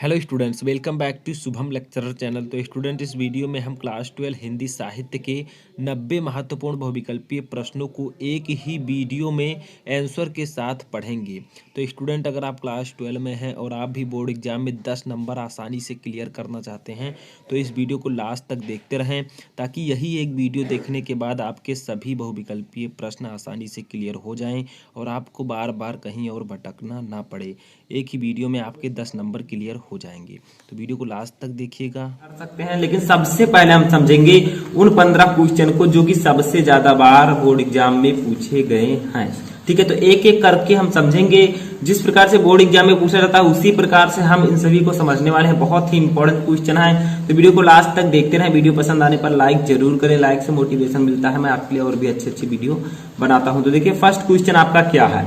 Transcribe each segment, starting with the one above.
Hello students, welcome back to Shubham lecturer channel. तो student, इस video में हम क्लास 12 हिंदी साहित्य के 90 महत्वपूर्ण बहुविकल्पीय प्रश्नों को एक ही वीडियो में आंसर के साथ पढ़ेंगे। तो स्टूडेंट, अगर आप क्लास 12 में हैं और आप भी बोर्ड एग्जाम में 10 नंबर आसानी से क्लियर करना चाहते हैं तो इस वीडियो को लास्ट तक देखते रहें, ताकि यही एक वीडियो देखने के बाद आपके सभी बहुविकल्पीय प्रश्न आसानी से क्लियर हो जाएँ और आपको बार बार कहीं और भटकना ना पड़े। एक ही वीडियो में आपके 10 नंबर क्लियर हो जाएंगे। तो वीडियो को लास्ट तक देखिएगा। कर सकते हैं, लेकिन सबसे पहले हम समझेंगे उन 15 क्वेश्चन को जो कि सबसे ज्यादा बार बोर्ड एग्जाम में पूछे गए हैं। ठीक है, तो एक एक करके हम समझेंगे। जिस प्रकार से बोर्ड एग्जाम में पूछा जाता है उसी प्रकार से हम इन सभी को समझने वाले हैं। बहुत ही इंपॉर्टेंट क्वेश्चन है, तो वीडियो को लास्ट तक देखते रहें। वीडियो पसंद आने पर लाइक जरूर करें, लाइक से मोटिवेशन मिलता है, मैं आपके लिए और भी अच्छी अच्छी वीडियो बनाता हूं। तो देखिए, फर्स्ट क्वेश्चन आपका क्या है।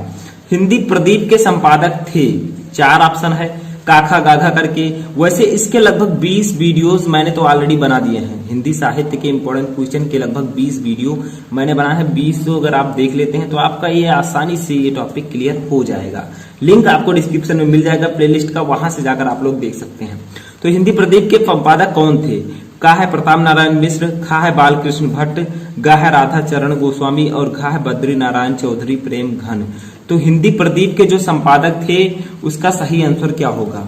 हिंदी प्रदीप के संपादक थे, 4 ऑप्शन है, काखा गाघा करके। वैसे इसके लगभग 20 वीडियोस मैंने तो ऑलरेडी बना दिए हैं। हिंदी साहित्य के इंपॉर्टेंट क्वेश्चन के लगभग 20 वीडियो मैंने बनाया है। 20 अगर आप देख लेते हैं तो आपका ये आसानी से ये टॉपिक क्लियर हो जाएगा। लिंक आपको डिस्क्रिप्शन में मिल जाएगा प्लेलिस्ट का, वहां से जाकर आप लोग देख सकते हैं। तो हिंदी प्रदीप के संपादक कौन थे? का है प्रताप नारायण मिश्र, खा है बालकृष्ण भट्ट, गा है राधा चरण गोस्वामी और घा है बद्री नारायण चौधरी प्रेम घन। तो हिंदी प्रदीप के जो संपादक थे उसका सही आंसर क्या होगा?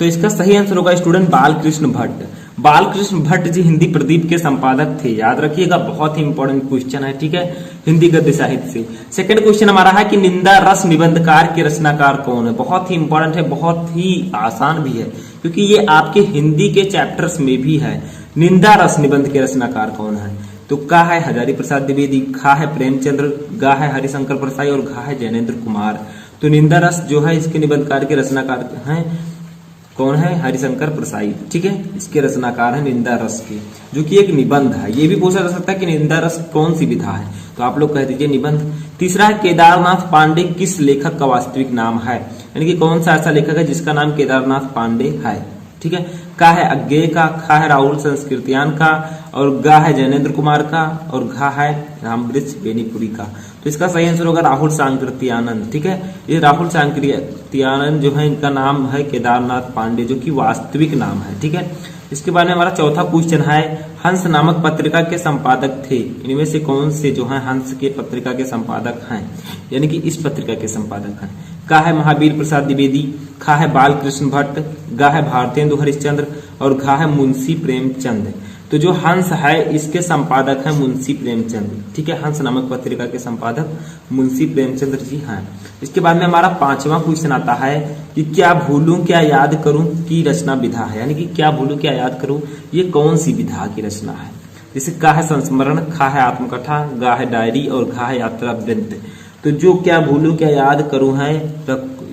तो इसका सही आंसर होगा स्टूडेंट बालकृष्ण भट्ट। बालकृष्ण भट्ट जी हिंदी प्रदीप के संपादक थे, याद रखिएगा, बहुत ही इंपॉर्टेंट क्वेश्चन है। ठीक है, हिंदी गद्य साहित्य से। सेकंड क्वेश्चन हमारा है कि निंदा रस निबंधकार के रचनाकार कौन है? बहुत ही इंपॉर्टेंट है, बहुत ही आसान भी है, क्योंकि ये आपके हिंदी के चैप्टर्स में भी है। निंदा रस निबंध के रचनाकार कौन है? तो का है हजारी प्रसाद द्विवेदी, खा है प्रेमचंद्र, गा है हरिशंकर प्रसाई और घा है जैनेन्द्र कुमार। तो निंदा रस जो है इसके निबंधकार के रचनाकार हैं कौन है? हरिशंकर प्रसाई। ठीक है, इसके रचनाकार है निंदा रस के, जो कि एक निबंध है। ये भी पूछा जा सकता है कि निंदा रस कौन सी विधा है, तो आप लोग कह दीजिए निबंध। तीसरा है केदारनाथ पांडे किस लेखक का वास्तविक नाम है? यानी कि कौन सा ऐसा लेखक है जिसका नाम केदारनाथ पांडे है? ठीक है, का है अज्ञेय का, खा है राहुल संस्कृतियान का और गा है जैनेन्द्र कुमार का और घा है रामवृक्ष बेनीपुरी का। तो इसका सही आंसर होगा राहुल सांकृत्यानंद। ठीक है, ये राहुल सांकृत्यानंद जो है इनका नाम है केदारनाथ पांडे, जो कि वास्तविक नाम है। ठीक है, इसके बाद में हमारा चौथा क्वेश्चन है हंस नामक पत्रिका के संपादक थे। इनमें से कौन से जो है हंस के पत्रिका के संपादक हैं, यानी कि इस पत्रिका के संपादक हैं? का है महावीर प्रसाद द्विवेदी, खा है बालकृष्ण भट्ट, गा है भारतेंदु हरिश्चंद्र और घा है मुंशी प्रेमचंद। तो जो हंस है इसके संपादक है मुंशी प्रेमचंद। ठीक है, हंस नामक पत्रिका के संपादक मुंशी प्रेमचंद्र जी हैं। इसके बाद में हमारा 5वां क्वेश्चन आता है कि क्या भूलूं क्या याद करूं की रचना विधा है, यानी कि क्या भूलूं क्या याद करूं ये कौन सी विधा की रचना है? जैसे का है संस्मरण, खा है आत्मकथा, गा है डायरी और घा है यात्रा वृत्त। तो जो क्या भूलूं क्या याद करूं है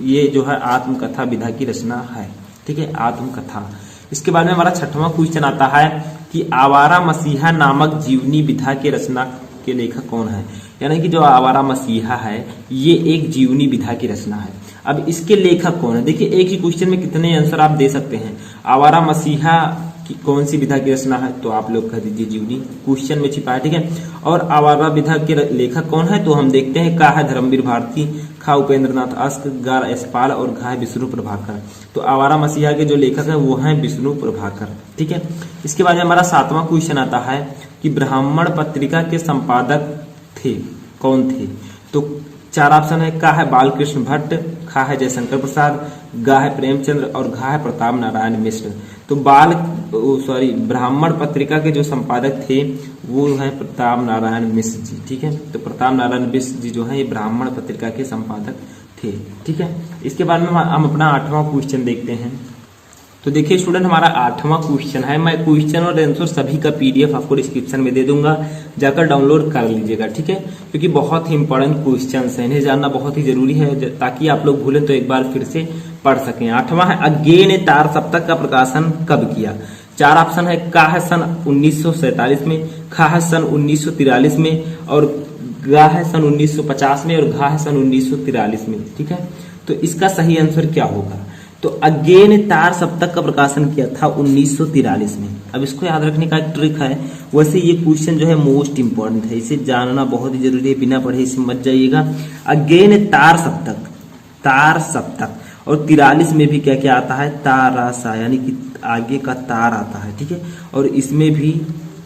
ये जो है आत्मकथा विधा की रचना है। ठीक है, आत्मकथा। इसके बाद में हमारा 6वां क्वेश्चन आता है कि आवारा मसीहा नामक जीवनी विधा के रचना के लेखक कौन है? यानी कि जो आवारा मसीहा है ये एक जीवनी विधा की रचना है। अब इसके लेखक कौन है? देखिए, एक ही क्वेश्चन में कितने आंसर आप दे सकते हैं। आवारा मसीहा की कौन सी विधा की रचना है? तो आप लोग कह दीजिए जीवनी, क्वेश्चन में छिपा है। ठीक है, और आवारा विधा के लेखक कौन है? तो हम देखते हैं का है धर्मवीर भारती, खा उपेंद्रनाथ अस्क, गा यशपाल और घा है विष्णु प्रभाकर। तो आवारा मसीहा के जो लेखक है वो हैं विष्णु प्रभाकर। ठीक है, इसके बाद हमारा 7वां क्वेश्चन आता है कि ब्राह्मण पत्रिका के संपादक थे कौन थे? तो 4 ऑप्शन है, का है बालकृष्ण भट्ट, खा है जयशंकर प्रसाद, गा है प्रेमचंद्र और घा है प्रताप नारायण मिश्र। तो ब्राह्मण पत्रिका के जो संपादक थे वो है प्रताप नारायण मिश्र जी। ठीक है, तो प्रताप नारायण मिश्र जी जो है ये ब्राह्मण पत्रिका के संपादक थे। ठीक है, इसके बाद में हम अपना 8वां क्वेश्चन देखते हैं। तो देखिए स्टूडेंट, हमारा 8वां क्वेश्चन है, मैं क्वेश्चन और आंसर सभी का PDF आपको डिस्क्रिप्शन में दे दूंगा, जाकर डाउनलोड कर लीजिएगा। ठीक है, क्योंकि बहुत ही इंपॉर्टेंट क्वेश्चन है, इन्हें जानना बहुत ही जरूरी है, ताकि आप लोग भूलें तो एक बार फिर से पढ़ सकें। 8वां है अज्ञेय ने तार सप्तक का प्रकाशन कब किया? 4 ऑप्शन है, का है सन 1947 में, खा है सन 1943 में और गा है सन 1950 में और घा है सन 1943 में। ठीक है, तो इसका सही आंसर क्या होगा? तो अज्ञेय ने तार सप्तक का प्रकाशन किया था 1943 में। अब इसको याद रखने का एक ट्रिक है, वैसे ये क्वेश्चन जो है मोस्ट इंपॉर्टेंट है, इसे जानना बहुत ही जरूरी है, बिना पढ़े इसे मत जाइएगा। अज्ञेय ने तार सप्तक और 43 में भी क्या क्या आता है, तारा सा, यानी कि आगे का तार आता है, ठीक है। और इसमें भी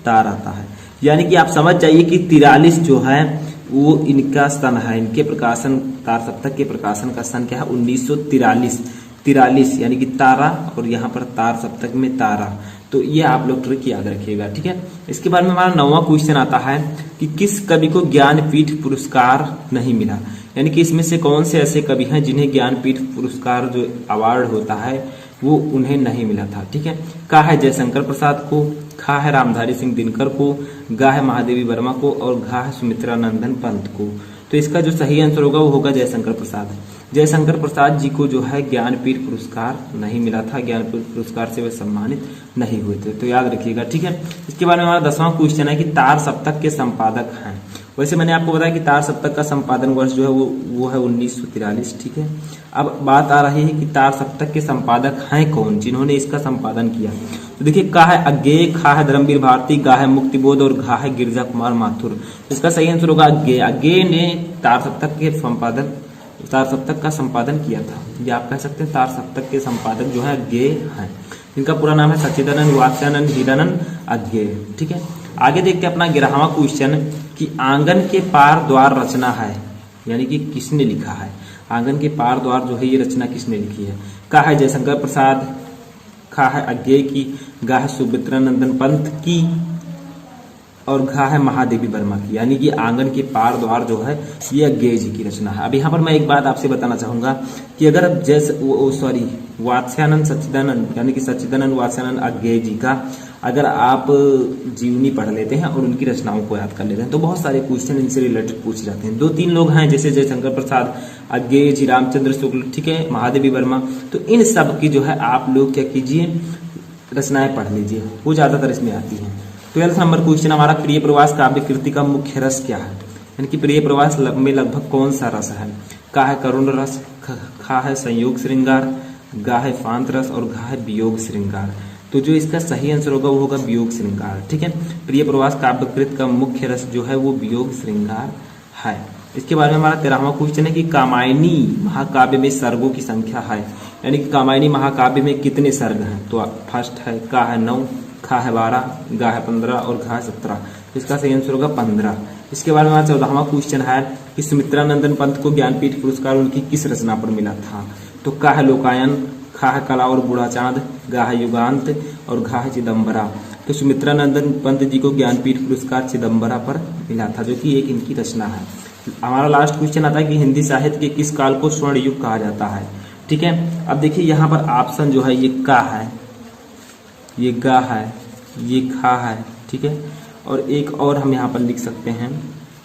तार आता है, यानी कि आप समझ जाइए कि 43 जो है वो इनका सन है, इनके प्रकाशन, तार सप्तक के प्रकाशन का सन क्या है, 1943। 43 यानी कि तारा, और यहाँ पर तार सप्तक में तारा। तो ये आप लोग ट्रिक याद रखिएगा, ठीक है। इसके बाद में हमारा 9वां क्वेश्चन आता है कि किस कवि को ज्ञानपीठ पुरस्कार नहीं मिला, यानी कि इसमें से कौन से ऐसे कवि हैं जिन्हें ज्ञानपीठ पुरस्कार जो अवार्ड होता है वो उन्हें नहीं मिला था, ठीक है। का है जयशंकर प्रसाद को, खा है रामधारी सिंह दिनकर को, गा है महादेवी वर्मा को, और घा है सुमित्रा नंदन पंत को। तो इसका जो सही आंसर होगा वो होगा जयशंकर प्रसाद। जयशंकर प्रसाद जी को जो है ज्ञानपीठ पुरस्कार नहीं मिला था, ज्ञानपीठ पुरस्कार से वे सम्मानित नहीं हुए थे, तो याद रखिएगा, ठीक है। इसके बाद में हमारा 10वां क्वेश्चन है कि तार सप्तक के संपादक हैं। वैसे मैंने आपको बताया कि तार सप्तक का संपादन वर्ष जो है वो है 1943, ठीक है। अब बात आ रही है कि तार सप्तक के संपादक हैं कौन जिन्होंने इसका संपादन किया। तो देखिए, का है अज्ञेय, खा है धर्मवीर भारती, गा है मुक्तिबोध, और घा है गिरिजा कुमार माथुर। इसका सही आंसर होगा अज्ञेय। अज्ञेय ने तार सप्तक का संपादन किया था। ये आप कह सकते हैं तार सप्तक के संपादक जो है अज्ञेय हैं। इनका पूरा नाम है सच्चिदानंद वात्स्यानंद हीरानंद अज्ञेय, ठीक है। आगे देखते हैं अपना 11वां क्वेश्चन कि आंगन के पार द्वार रचना है, यानी कि किसने लिखा है। आंगन के पार द्वार जो है ये रचना किसने लिखी है। का है जयशंकर प्रसाद, खा है अज्ञेय की, गा है सुमित्रा नंदन पंत की, और घा है महादेवी वर्मा की। यानी कि आंगन के पार द्वार जो है ये अज्ञेय जी की रचना है। अब यहाँ पर मैं एक बात आपसे बताना चाहूंगा कि अगर वात्स्यानंद सच्चिदानंद, यानी कि सच्चिदानंद वात्स्यानंद अज्ञेय जी का अगर आप जीवनी पढ़ लेते हैं और उनकी रचनाओं को याद कर लेते हैं तो बहुत सारे क्वेश्चन इनसे रिलेटेड पूछे जाते हैं। 2-3 लोग हैं जैसे जयशंकर प्रसाद, अज्ञेय जी, रामचंद्र शुक्ल, ठीक है, महादेवी वर्मा। तो इन सब की जो है आप लोग क्या कीजिए, रचनाएं पढ़ लीजिए, वो ज्यादातर इसमें आती हैं। 12 नंबर क्वेश्चन हमारा, प्रिय प्रवास काव्य कृति का मुख्य रस क्या है, यानी कि प्रिय प्रवास में लगभग कौन सा रस है। का है करुण रस, खा है संयोग श्रृंगार, गा है फांत रस, और घा है वियोग श्रृंगार। तो जो इसका सही आंसर होगा वो होगा वियोग श्रृंगार, ठीक है। प्रिय प्रवास काव्यकृत का मुख्य रस जो है वो वियोग श्रृंगार है। इसके बारे में हमारा 13वां क्वेश्चन है कि कामायनी महाकाव्य में सर्गों की संख्या है, यानी कि कामायनी महाकाव्य में कितने सर्ग हैं। तो फर्स्ट है का है 9, खा है 12, गा है 15, और घा है 17। तो इसका सही आंसर होगा 15। इसके बारे में हमारा 14वां क्वेश्चन है कि सुमित्रा नंदन पंत को ज्ञानपीठ पुरस्कार उनकी किस रचना पर मिला था। तो का है लोकायन, खा है कला और बूढ़ा चांद, गा है युगांत, और घा है चिदम्बरा। तो सुमित्रा नंदन पंत जी को ज्ञानपीठ पुरस्कार चिदम्बरा पर मिला था, जो कि एक इनकी रचना है। हमारा लास्ट क्वेश्चन आता है कि हिंदी साहित्य के किस काल को स्वर्ण युग कहा जाता है, ठीक है। अब देखिए यहाँ पर ऑप्शन जो है ये का है, ये गा है, ये खा है, ठीक है, और एक और हम यहाँ पर लिख सकते हैं।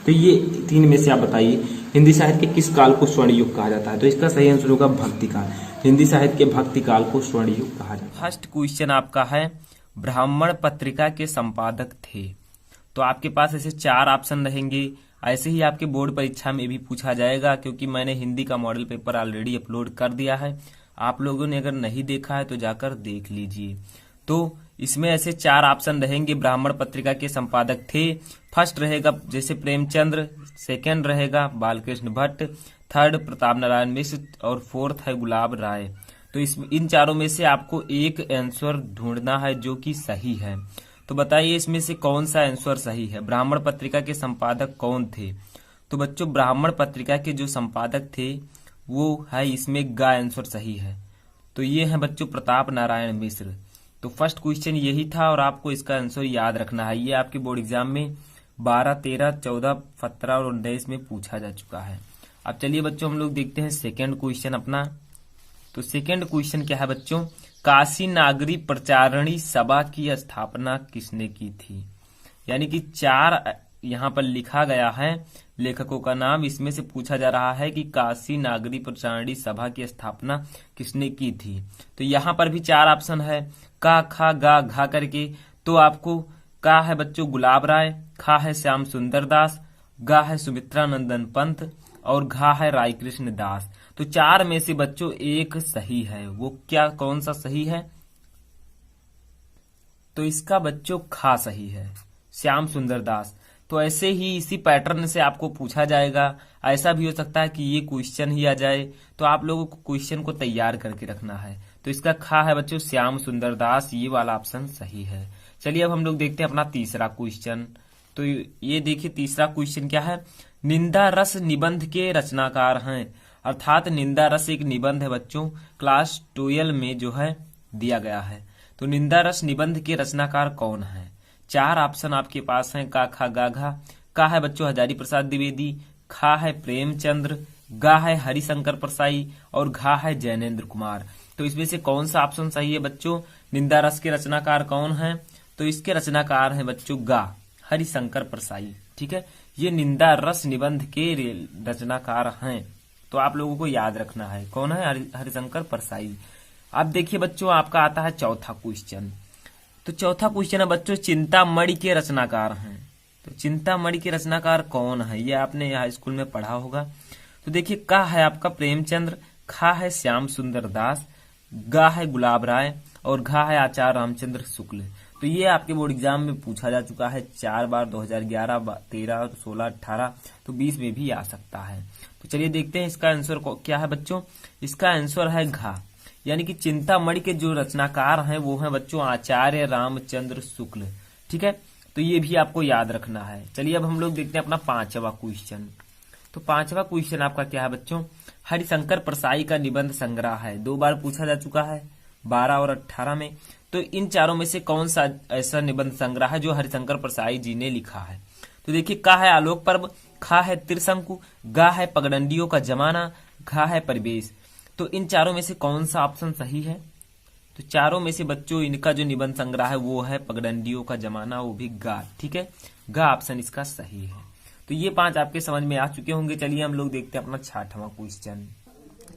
तो ये 3 में से आप बताइए हिंदी साहित्य के किस काल को स्वर्ण युग कहा जाता है। तो इसका सही आंसर होगा भक्ति काल। हिंदी साहित्य के भक्ति काल को स्वर्ण युग कहा जाता है। फर्स्ट क्वेश्चन आपका है ब्राह्मण पत्रिका के संपादक थे। तो आपके पास ऐसे 4 ऑप्शन रहेंगे। ऐसे ही आपके बोर्ड परीक्षा में भी पूछा जाएगा, क्योंकि मैंने हिंदी का मॉडल पेपर ऑलरेडी अपलोड कर दिया है। आप लोगों ने अगर नहीं देखा है तो जाकर देख लीजिए। तो इसमें ऐसे 4 ऑप्शन रहेंगे। ब्राह्मण पत्रिका के संपादक थे, फर्स्ट रहेगा जैसे प्रेमचंद्र, सेकंड रहेगा बालकृष्ण भट्ट, थर्ड प्रताप नारायण मिश्र, और फोर्थ है गुलाब राय। तो इन चारों में से आपको एक आंसर ढूंढना है जो कि सही है। तो बताइए इसमें से कौन सा आंसर सही है। ब्राह्मण पत्रिका के संपादक कौन थे। तो बच्चों ब्राह्मण पत्रिका के जो संपादक थे वो है, इसमें गा आंसर सही है। तो ये है बच्चों प्रताप नारायण मिश्र। तो फर्स्ट क्वेश्चन यही था और आपको इसका आंसर याद रखना है। ये आपके बोर्ड एग्जाम में 12, 13, 14, 17 और 19 में पूछा जा चुका है। अब चलिए बच्चों हम लोग देखते हैं सेकंड क्वेश्चन अपना। तो सेकंड क्वेश्चन क्या है बच्चों, काशी नागरी प्रचारणी सभा की स्थापना किसने की थी। यानी कि 4 यहाँ पर लिखा गया है लेखकों का नाम। इसमें से पूछा जा रहा है कि काशी नागरी प्रचारणी सभा की स्थापना किसने की थी। तो यहाँ पर भी 4 ऑप्शन है, का, खा, गा, घा करके। तो आपको का है बच्चों गुलाब राय, खा है श्याम सुंदर दास, गा है सुमित्रा नंदन पंत, और घा है राय कृष्ण दास। तो 4 में से बच्चों एक सही है। वो क्या, कौन सा सही है। तो इसका बच्चों खा सही है, श्याम सुंदर दास। तो ऐसे ही इसी पैटर्न से आपको पूछा जाएगा। ऐसा भी हो सकता है कि ये क्वेश्चन ही आ जाए, तो आप लोगों को क्वेश्चन को तैयार करके रखना है। तो इसका खा है बच्चों श्याम सुंदर दास, ये वाला ऑप्शन सही है। चलिए अब हम लोग देखते हैं अपना तीसरा क्वेश्चन। तो ये देखिए तीसरा क्वेश्चन क्या है, निंदा रस निबंध के रचनाकार हैं। अर्थात निंदा रस एक निबंध है बच्चों, क्लास 12 में जो है दिया गया है। तो निंदा रस निबंध के रचनाकार कौन है? 4 ऑप्शन आपके पास हैं, का खा गा घा। का है बच्चों हजारी प्रसाद द्विवेदी, खा है प्रेमचंद्र, गा है हरिशंकर परसाई और घा है जैनेन्द्र कुमार। तो इसमें से कौन सा ऑप्शन सही है बच्चों? निंदा रस के रचनाकार कौन है? तो इसके रचनाकार हैं बच्चों गा हरिशंकर परसाई। ठीक है, ये निंदा रस निबंध के रचनाकार हैं। तो आप लोगों को याद रखना है कौन है, हरिशंकर परसाई। अब देखिए बच्चों आपका आता है चौथा क्वेश्चन। तो चौथा क्वेश्चन है बच्चों चिंतामणि के रचनाकार हैं। तो चिंतामणि के रचनाकार कौन है, ये आपने हाई स्कूल में पढ़ा होगा। तो देखिए का है आपका प्रेमचंद्र, खा है श्याम सुंदर दास, गा है गुलाब राय और घा है आचार्य रामचंद्र शुक्ल। तो ये आपके बोर्ड एग्जाम में पूछा जा चुका है 4 बार, 2011, 13, 16, 18, तो 20 में भी आ सकता है। तो चलिए देखते हैं इसका आंसर क्या है बच्चों। इसका आंसर है घा, यानी कि चिंतामणि के जो रचनाकार हैं वो हैं बच्चों आचार्य रामचंद्र शुक्ल। ठीक है, तो ये भी आपको याद रखना है। चलिए अब हम लोग देखते हैं अपना 5वां क्वेश्चन। तो 5वां क्वेश्चन आपका क्या है बच्चों, हरिशंकर परसाई का निबंध संग्रह है। 2 बार पूछा जा चुका है, 12 और 18 में। तो इन चारों में से कौन सा ऐसा निबंध संग्रह है जो हरिशंकर परसाई जी ने लिखा है? तो देखिए का है आलोक पर्व, खा है त्रिशंकु, गा है पगडंडियों का जमाना, घा है परिवेश। तो इन चारों में से कौन सा ऑप्शन सही है? तो चारों में से बच्चों इनका जो निबंध संग्रह है वो है पगडंडियों का जमाना, वो भी गा। ठीक है, गा ऑप्शन इसका सही है। तो ये 5 आपके समझ में आ चुके होंगे। चलिए हम लोग देखते हैं अपना 6वां क्वेश्चन।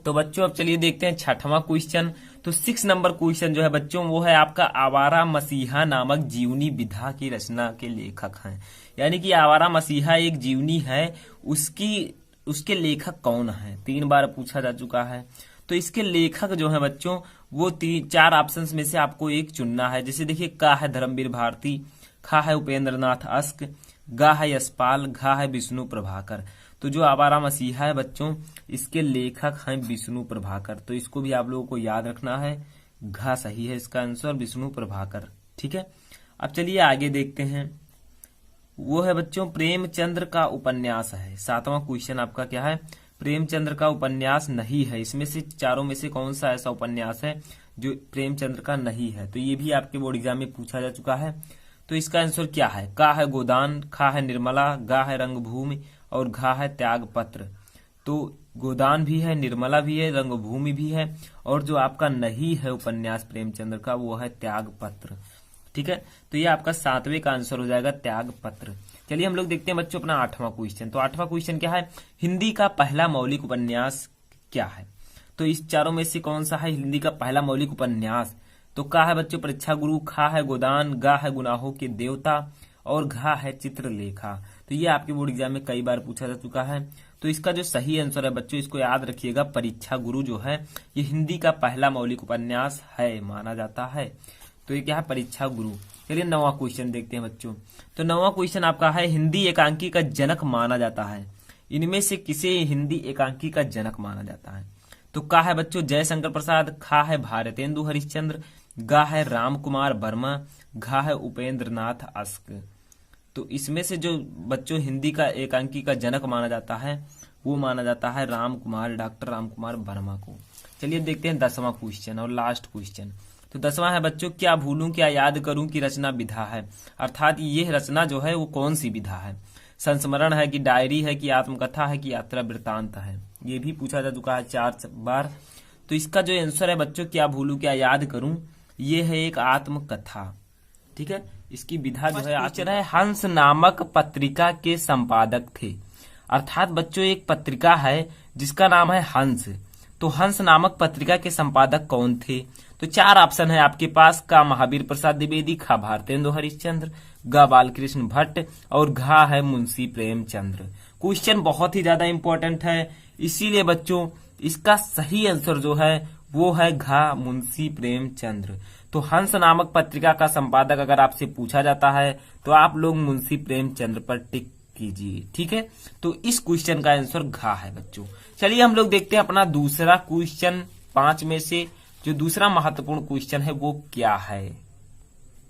तो बच्चों अब चलिए देखते हैं 6वां क्वेश्चन। तो 6 नंबर क्वेश्चन जो है बच्चों वो है आपका आवारा मसीहा नामक जीवनी विधा की रचना के लेखक हैं। यानी कि आवारा मसीहा एक जीवनी है, उसके लेखक कौन है? 3 बार पूछा जा चुका है। तो इसके लेखक जो है बच्चों वो 4 ऑप्शंस में से आपको एक चुनना है। जैसे देखिए का है धर्मवीर भारती, खा है उपेंद्र नाथ अस्क, गा है यशपाल, घा है विष्णु प्रभाकर। तो जो आवारा मसीहा है बच्चों इसके लेखक हैं विष्णु प्रभाकर। तो इसको भी आप लोगों को याद रखना है, घा सही है इसका आंसर, विष्णु प्रभाकर। ठीक है, अब चलिए आगे देखते हैं। वो है बच्चों प्रेमचंद्र का उपन्यास है। 7वां क्वेश्चन आपका क्या है, प्रेमचंद्र का उपन्यास नहीं है। इसमें से चारों में से कौन सा ऐसा उपन्यास है जो प्रेमचंद्र का नहीं है? तो ये भी आपके बोर्ड एग्जाम में पूछा जा चुका है। तो इसका आंसर क्या है? का है गोदान, खा है निर्मला, गा है रंगभूमि और घा है त्याग पत्र। तो गोदान भी है, निर्मला भी है, रंगभूमि भी है और जो आपका नहीं है उपन्यास प्रेमचंद्र का वो है त्याग पत्र। ठीक है, तो ये आपका 7वें का आंसर हो जाएगा त्याग पत्र। चलिए हम लोग देखते हैं बच्चों अपना 8वां क्वेश्चन। तो 8वां क्वेश्चन क्या है, हिंदी का पहला मौलिक उपन्यास क्या है? तो इस चारों में से कौन सा है हिंदी का पहला मौलिक उपन्यास? तो का है बच्चों परीक्षा गुरु, खा है गोदान, गा है गुनाहों के देवता और घा है चित्रलेखा। तो ये आपके बोर्ड एग्जाम में कई बार पूछा जा चुका है। तो इसका जो सही आंसर है बच्चों इसको याद रखिएगा, परीक्षा गुरु जो है ये हिंदी का पहला मौलिक उपन्यास है, माना जाता है। तो ये क्या है, परीक्षा गुरु। चलिए 9वां क्वेश्चन देखते हैं बच्चों। तो 9वां क्वेश्चन आपका है हिंदी एकांकी का जनक माना जाता है। इनमें से किसे हिंदी एकांकी का जनक माना जाता है? तो का है बच्चों जयशंकर प्रसाद, खा है भारतेंदु हरिश्चंद्र, गा है राम कुमार वर्मा, घा है उपेंद्र नाथ अस्क। तो इसमें से जो बच्चों हिंदी का एकांकी का जनक माना जाता है वो माना जाता है डॉक्टर राम कुमार वर्मा को। चलिए देखते हैं 10वां क्वेश्चन और लास्ट क्वेश्चन। तो 10वां है बच्चों क्या भूलूं क्या याद करूं की रचना विधा है। अर्थात ये रचना जो है वो कौन सी विधा है? संस्मरण है कि डायरी है कि आत्मकथा है कि यात्रा वृत्तांत है? ये भी पूछा जा चुका है 4 बार। तो इसका जो आंसर है बच्चों क्या भूलूं क्या याद करूं, ये है एक आत्मकथा। ठीक है, इसकी विधा जो है आचरण है हंस नामक पत्रिका के संपादक थे। अर्थात बच्चों एक पत्रिका है जिसका नाम है हंस। तो हंस नामक पत्रिका के संपादक कौन थे? तो 4 ऑप्शन है आपके पास, का महावीर प्रसाद द्विवेदी, खा भारतेंदु हरिश्चंद्र, गा बालकृष्ण भट्ट और घा है मुंशी प्रेमचंद्र। क्वेश्चन बहुत ही ज्यादा इंपॉर्टेंट है, इसीलिए बच्चों इसका सही आंसर जो है वो है घा मुंशी प्रेमचंद्र। तो हंस नामक पत्रिका का संपादक अगर आपसे पूछा जाता है तो आप लोग मुंशी प्रेमचंद्र पर टिक कीजिए। ठीक है, तो इस क्वेश्चन का आंसर घा है बच्चों। चलिए हम लोग देखते हैं अपना दूसरा क्वेश्चन, 5 में से जो दूसरा महत्वपूर्ण क्वेश्चन है वो क्या है।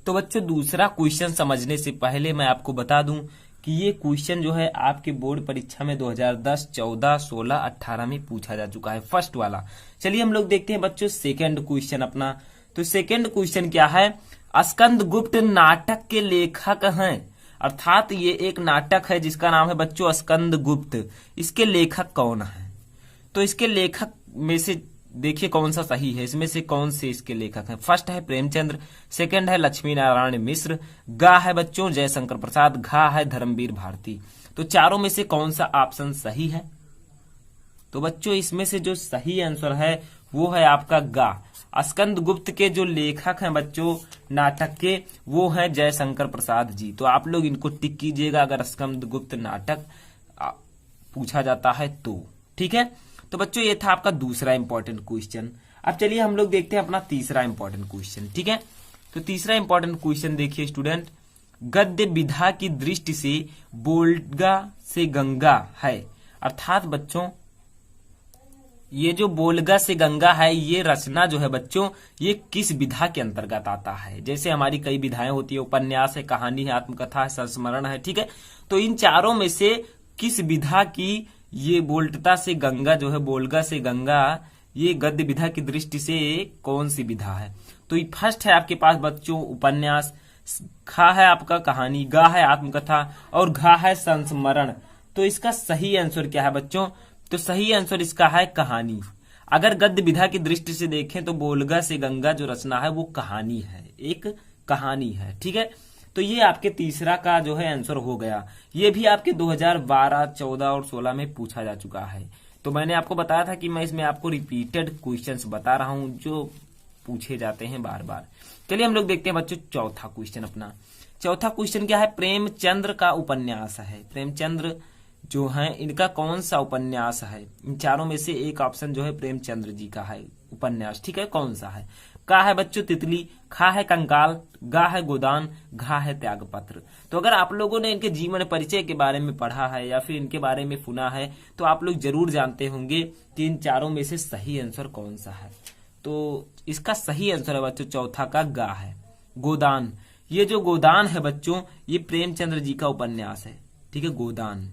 तो बच्चों दूसरा क्वेश्चन समझने से पहले मैं आपको बता दूं कि ये क्वेश्चन जो है आपके बोर्ड परीक्षा में 2010, 14, 16, 18 में पूछा जा चुका है, फर्स्ट वाला। चलिए हम लोग देखते हैं बच्चों सेकंड क्वेश्चन अपना। तो सेकंड क्वेश्चन क्या है, स्कंदगुप्त नाटक के लेखक हैं, अर्थात ये एक नाटक है जिसका नाम है बच्चों स्कंदगुप्त। इसके लेखक कौन है? तो इसके लेखक में से देखिए कौन सा सही है, इसमें से कौन से इसके लेखक हैं। फर्स्ट है प्रेमचंद्र, सेकंड है लक्ष्मी नारायण मिश्र, गा है बच्चों जयशंकर प्रसाद, घा है धर्मवीर भारती। तो चारों में से कौन सा ऑप्शन सही है? तो बच्चों इसमें से जो सही आंसर है वो है आपका गा। स्कंदगुप्त के जो लेखक हैं बच्चों नाटक के वो हैं जयशंकर प्रसाद जी। तो आप लोग इनको टिक कीजिएगा अगर स्कंदगुप्त नाटक पूछा जाता है तो। ठीक है, तो बच्चों ये था आपका दूसरा इंपॉर्टेंट क्वेश्चन। अब चलिए हम लोग देखते हैं अपना तीसरा इंपॉर्टेंट क्वेश्चन। ठीक है, तो तीसरा इंपॉर्टेंट क्वेश्चन देखिए स्टूडेंट, गद्य विधा की दृष्टि से बोल्गा से गंगा है, अर्थात बच्चों ये जो बोल्गा से गंगा है ये रचना जो है बच्चों ये किस विधा के अंतर्गत आता है। जैसे हमारी कई विधाएं होती है, उपन्यास है, कहानी है, आत्मकथा है, संस्मरण है। ठीक है, तो इन चारों में से किस विधा की ये बोल्टता से गंगा जो है, बोल्गा से गंगा, ये गद्य विधा की दृष्टि से कौन सी विधा है? तो फर्स्ट है आपके पास बच्चों उपन्यास, खा है आपका कहानी, गा है आत्मकथा और घा है संस्मरण। तो इसका सही आंसर क्या है बच्चों? तो सही आंसर इसका है कहानी। अगर गद्य विधा की दृष्टि से देखें तो बोल्गा से गंगा जो रचना है वो कहानी है, एक कहानी है। ठीक है, तो ये आपके तीसरा का जो है आंसर हो गया। ये भी आपके 2012, 14 और 16 में पूछा जा चुका है। तो मैंने आपको बताया था कि मैं इसमें आपको रिपीटेड क्वेश्चंस बता रहा हूं जो पूछे जाते हैं बार बार। चलिए हम लोग देखते हैं बच्चों चौथा क्वेश्चन अपना। चौथा क्वेश्चन क्या है, प्रेमचंद्र का उपन्यास है। प्रेमचंद्र जो है इनका कौन सा उपन्यास है? इन चारों में से एक ऑप्शन जो है प्रेमचंद्र जी का है उपन्यास। ठीक है, कौन सा है? का है बच्चों तितली, खा है कंकाल, गा है गोदान, घा है त्यागपत्र। तो अगर आप लोगों ने इनके जीवन परिचय के बारे में पढ़ा है या फिर इनके बारे में सुना है तो आप लोग जरूर जानते होंगे कि इन चारों में से सही आंसर कौन सा है। तो इसका सही आंसर है बच्चों चौथा का गा है, गोदान। ये जो गोदान है बच्चों ये प्रेमचंद्र जी का उपन्यास है। ठीक है, गोदान।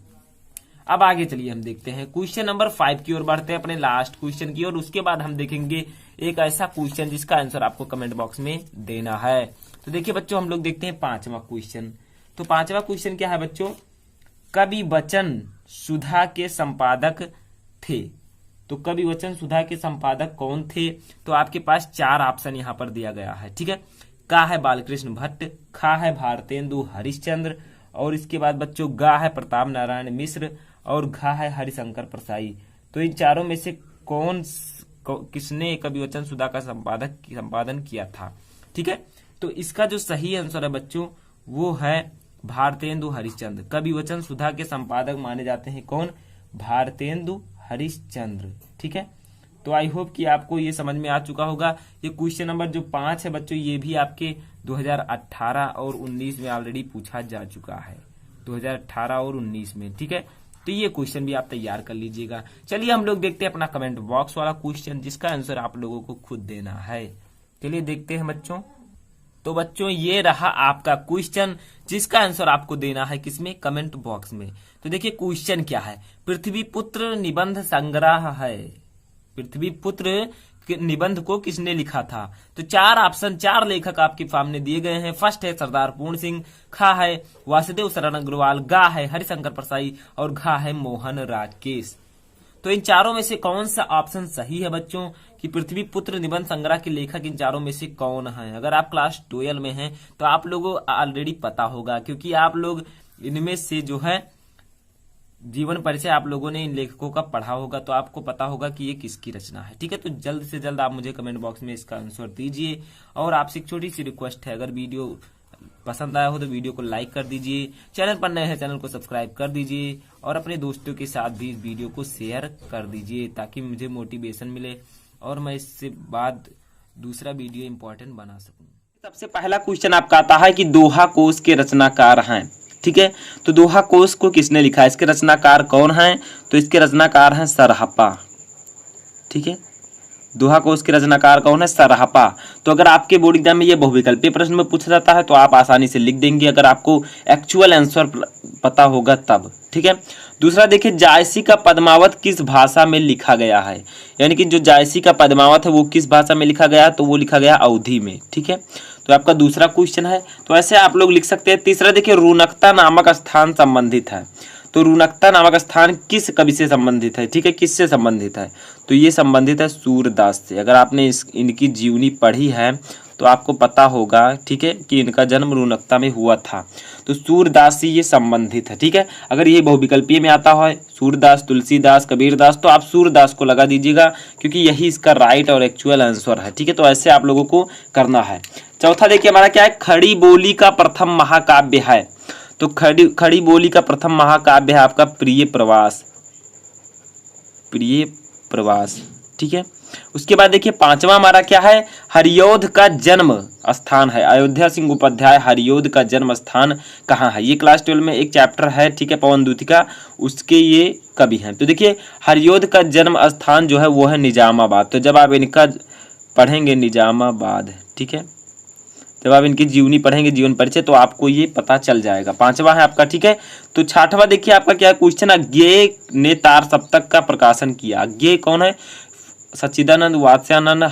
अब आगे चलिए हम देखते हैं क्वेश्चन नंबर 5 की ओर बढ़ते हैं, अपने लास्ट क्वेश्चन की ओर। उसके बाद हम देखेंगे एक ऐसा क्वेश्चन जिसका आंसर आपको कमेंट बॉक्स में देना है। तो देखिए बच्चों हम लोग देखते हैं 5वां क्वेश्चन। तो 5वां क्वेश्चन क्या है बच्चों, कवि वचन सुधा के संपादक थे। तो कवि वचन सुधा के संपादक कौन थे? तो आपके पास 4 ऑप्शन यहाँ पर दिया गया है। ठीक है, का है बालकृष्ण भट्ट, खा है भारतेंदु हरिश्चंद्र और इसके बाद बच्चों गा है प्रताप नारायण मिश्र और घा है हरिशंकर प्रसाई। तो इन चारों में से किसने कवि वचन सुधा का संपादन किया था? ठीक है, तो इसका जो सही आंसर है बच्चों वो है भारतेंदु हरिश्चंद्र। कवि वचन सुधा के संपादक माने जाते हैं कौन? भारतेंदु हरिश्चंद्र। ठीक है, तो आई होप कि आपको ये समझ में आ चुका होगा। ये क्वेश्चन नंबर जो 5 है बच्चों ये भी आपके 2018 और 19 में ऑलरेडी पूछा जा चुका है, 2018 और 19 में। ठीक है, तो ये क्वेश्चन भी आप तैयार कर लीजिएगा। चलिए हम लोग देखते हैं अपना कमेंट बॉक्स वाला क्वेश्चन जिसका आंसर आप लोगों को खुद देना है। चलिए देखते हैं बच्चों। तो बच्चों ये रहा आपका क्वेश्चन जिसका आंसर आपको देना है किसमें? कमेंट बॉक्स में। तो देखिए क्वेश्चन क्या है, पृथ्वी पुत्र निबंध संग्रह है। पृथ्वी पुत्र निबंध को किसने लिखा था? तो 4 ऑप्शन, 4 लेखक आपके सामने दिए गए हैं। फर्स्ट है सरदार पूर्ण सिंह, खा है वासुदेव शरण अग्रवाल, गा है हरिशंकर प्रसाई और घा है मोहन राकेश। तो इन चारों में से कौन सा ऑप्शन सही है बच्चों कि पृथ्वी पुत्र निबंध संग्रह के लेखक इन चारों में से कौन है? अगर आप क्लास 12 में हैं तो आप लोगों को ऑलरेडी पता होगा क्योंकि आप लोग इनमें से जो है जीवन परिचय आप लोगों ने इन लेखकों का पढ़ा होगा तो आपको पता होगा कि ये किसकी रचना है। ठीक है, तो जल्द से जल्द आप मुझे कमेंट बॉक्स में इसका आंसर दीजिए। और आपसे एक छोटी सी रिक्वेस्ट है, अगर वीडियो पसंद आया हो तो वीडियो को लाइक कर दीजिए, चैनल पर नए हैं चैनल को सब्सक्राइब कर दीजिए और अपने दोस्तों के साथ भी इस वीडियो को शेयर कर दीजिए ताकि मुझे मोटिवेशन मिले और मैं इससे बाद दूसरा वीडियो इम्पोर्टेंट बना सकूं। सबसे पहला क्वेश्चन आपका आता है कि दोहा कोश के रचनाकार हैं। ठीक है, तो दोहा कोश को किसने लिखा है, इसके रचनाकार कौन हैं? तो इसके रचनाकार हैं सरहपा। ठीक है, दोहा कोश के रचनाकार कौन है? सरहपा। तो अगर आपके बोर्ड एग्जाम में ये बहुविकल्पीय प्रश्न में पूछा जाता है तो आप आसानी से लिख देंगे अगर आपको एक्चुअल आंसर पता होगा तब। ठीक है, दूसरा देखिए, जायसी का पद्मावत किस भाषा में लिखा गया है? यानी कि जो जायसी का पद्मावत है वो किस भाषा में लिखा गया? तो वो लिखा गया अवधी में। ठीक है, तो आपका दूसरा क्वेश्चन है, तो ऐसे आप लोग लिख सकते हैं। तीसरा देखिए, रुनकता नामक स्थान संबंधित है। तो रुनकता नामक स्थान किस कवि से संबंधित है? ठीक है, किससे संबंधित है? तो ये संबंधित है सूरदास से। अगर आपने इनकी जीवनी पढ़ी है तो आपको पता होगा, ठीक है, कि इनका जन्म रुनकता में हुआ था। तो सूरदास से ये संबंधित है। ठीक है, अगर ये बहुविकल्पीय में आता है सूरदास, तुलसीदास, कबीरदास, तो आप सूरदास को लगा दीजिएगा क्योंकि यही इसका राइट और एक्चुअल आंसर है। ठीक है, तो ऐसे आप लोगों को करना है। चौथा देखिए हमारा क्या है, खड़ी बोली का प्रथम महाकाव्य है। तो खड़ी बोली का प्रथम महाकाव्य है आपका प्रिय प्रवास। प्रिय प्रवास। ठीक है, उसके बाद देखिए पांचवा हमारा क्या है, हरियोध का जन्म स्थान है। अयोध्या सिंह उपाध्याय हरियोध का जन्म स्थान कहाँ है? ये क्लास 12 में एक चैप्टर है, ठीक है, पवन दूतिका, उसके ये कवि हैं। तो देखिए हरियोध का जन्म स्थान जो है वो है निजामाबाद। तो जब आप इनका पढ़ेंगे निजामाबाद, ठीक है, जब आप इनकी जीवनी पढ़ेंगे, जीवन परिचय, तो आपको ये पता चल जाएगा। पांचवा है आपका। ठीक है, तो छठवां देखिए आपका क्या क्वेश्चन है, अज्ञेय ने तार सप्तक का प्रकाशन किया। अज्ञेय कौन है? सच्चिदानंद वात्स्यानंद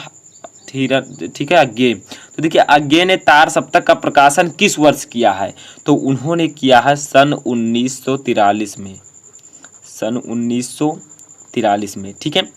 ठीक है, अज्ञेय। तो देखिए अज्ञेय ने तार सप्तक का प्रकाशन किस वर्ष किया है? तो उन्होंने किया है सन 1943 में। सन 1943 में। ठीक है,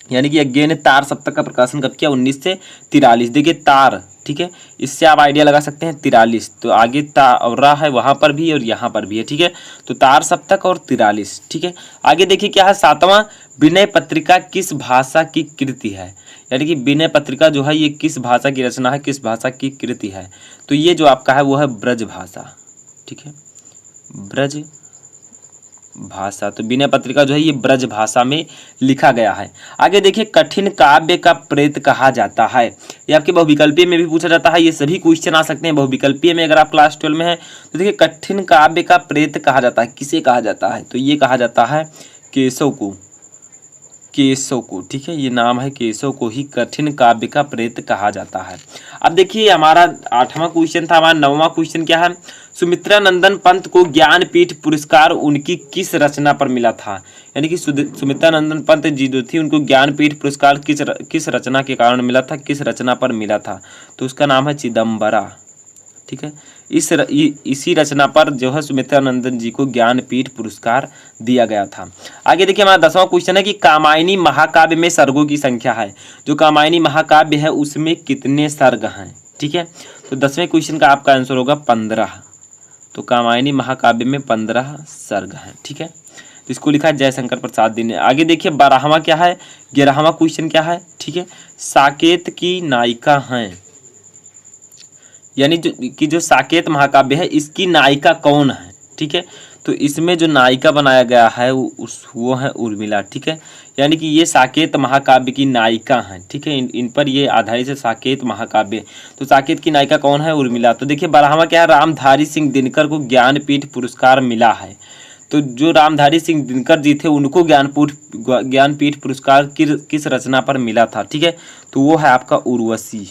यानी कि अज्ञेय ने तार सप्तक का प्रकाशन कब किया? 1943। देखिए तार, ठीक है, इससे आप आइडिया लगा सकते हैं 43, तो आगे तावरा है वहां पर भी और यहाँ पर भी है। ठीक है, तो तार सप्तक और 43। ठीक है, आगे देखिए क्या है, सातवां, विनय पत्रिका किस भाषा की कृति है? यानी कि विनय पत्रिका जो है ये किस भाषा की रचना है, किस भाषा की कृति है? तो ये जो आपका है वो है ब्रज भाषा। ठीक है, ब्रज भाषा। तो विनय पत्रिका जो है ये ब्रज भाषा में लिखा गया है। आगे देखिए, कठिन काव्य का प्रेत कहा जाता है। ये आपके बहुविकल्पीय में भी पूछा जाता है। ये सभी क्वेश्चन आ सकते हैं बहुविकल्पीय में अगर आप क्लास 12 में हैं। तो देखिए कठिन काव्य का प्रेत कहा जाता है, किसे कहा जाता है? तो ये कहा जाता है केशव को। केशव को, ठीक है, ये नाम है केशव को ही कठिन काव्य का प्रेत कहा जाता है। अब देखिए हमारा 8वां क्वेश्चन था। हमारा 9वां क्वेश्चन क्या है, सुमित्रा नंदन पंत को ज्ञानपीठ पुरस्कार उनकी किस रचना पर मिला था? यानी कि सुमित्रा नंदन पंत जी जो थी उनको ज्ञानपीठ पुरस्कार किस रचना के कारण मिला था, किस रचना पर मिला था? तो उसका नाम है चिदम्बरा। ठीक है, इसी रचना पर जो है सुमित्रा नंदन जी को ज्ञानपीठ पुरस्कार दिया गया था। आगे देखिए हमारा 10वां क्वेश्चन है कि कामायनी महाकाव्य में सर्गों की संख्या है। जो कामायनी महाकाव्य है उसमें कितने सर्ग हैं? ठीक है, तो 10वें क्वेश्चन का आपका आंसर होगा 15। तो कामायनी महाकाव्य में 15 सर्ग हैं। ठीक है, तो इसको लिखा है जयशंकर प्रसाद जी ने। आगे देखिए 12वां क्या है, 11वां क्वेश्चन क्या है? ठीक है, साकेत की नायिका हैं, यानी जो साकेत महाकाव्य है इसकी नायिका कौन है? ठीक है, तो इसमें जो नायिका बनाया गया है वो है उर्मिला। ठीक है, यानी कि ये साकेत महाकाव्य की नायिका हैं। ठीक है, इन पर ये आधारित है साकेत महाकाव्य। तो साकेत की नायिका कौन है? उर्मिला। तो देखिए 12वां क्या है, रामधारी सिंह दिनकर को ज्ञानपीठ पुरस्कार मिला है। तो जो रामधारी सिंह दिनकर जी थे उनको ज्ञानपीठ पुरस्कार किस रचना पर मिला था? ठीक है, तो वो है आपका उर्वशी।